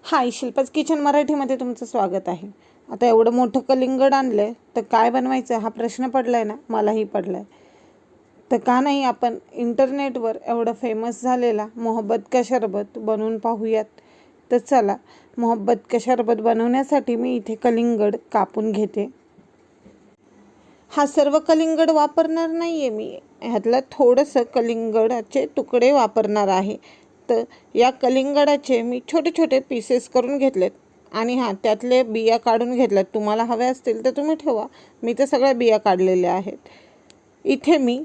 हाय, Shilpa's kitchen मराठीमध्ये तुमचं स्वागत आहे. आता एवढं मोठं कलिंगड आणलं आहे तर काय बनवायचं हा प्रश्न पडला आहे ना, मलाही पडला आहे. तर का नाही आपण इंटरनेटवर एवढं फेमस झालेला मोहब्बत का शरबत बनवून पाहूयात. तर चला, मोहब्बत का शरबत बनवण्यासाठी मी इथे कलिंगड कापून घेते. हा सर्व कलिंगड वापरणार नाही आहे मी, ह्यातलं थोडंसं कलिंगडाचे तुकडे वापरणार आहे. तर या कलिंगडाचे मी छोटे छोटे पीसेस करून घेतलेत आणि त्यातले बिया काढून घेतल्यात. तुम्हाला हवे असतील तर तुम्ही ठेवा, मी तर सगळ्या बिया काढलेल्या आहेत. इथे मी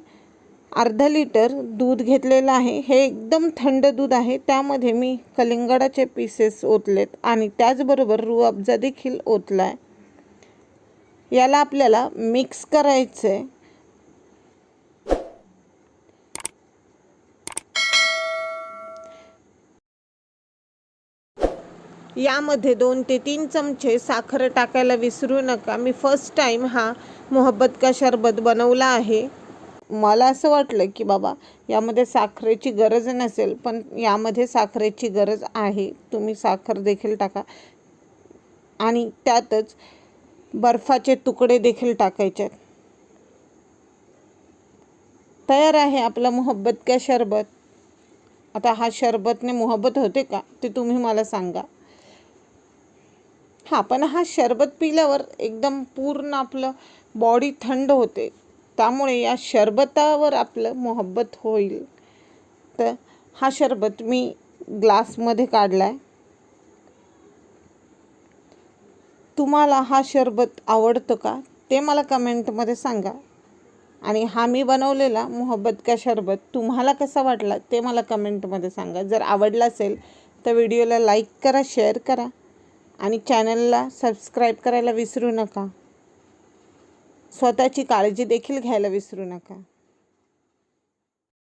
अर्धा लिटर दूध घेतलेलं आहे. हे एकदम थंड दूध आहे. त्यामध्ये मी कलिंगडाचे पीसेस ओतलेत आणि त्याचबरोबर रूअफजा देखील ओतला आहे. याला आपल्याला मिक्स करायचं आहे. यामध्ये 2 ते 3 चमचे साखर टाकायला विसरू नका. मी फर्स्ट टाइम हा मोहब्बत का शरबत बनवला आहे. मला असं वाटलं की बाबा यामध्ये साखरेची गरज नसेल, पण यामध्ये साखरेची गरज आहे. तुम्ही साखर देखील टाका आणि त्यातच बर्फाचे तुकडे देखील टाकायचे. तयार आहे आपला मोहब्बत का शरबत. आता हा शरबतने मोहब्बत होते का ते तुम्ही मला सांगा. पण हा शरबत पिल्यावर एकदम पूर्ण आपलं बॉडी थंड होते, त्यामुळे या शरबतावर आपलं मोहब्बत होईल. तर हा शरबत मी ग्लासमध्ये काढला आहे. तुम्हाला हा शरबत आवडतं का ते मला कमेंटमध्ये सांगा. आणि हा मी बनवलेला मोहब्बत का शरबत तुम्हाला कसा वाटला ते मला कमेंटमध्ये सांगा. जर आवडला असेल तर व्हिडिओला लाईक करा, शेअर करा आणि चॅनलला सबस्क्राईब करायला विसरू नका. स्वतःची काळजी देखील घ्यायला विसरू नका.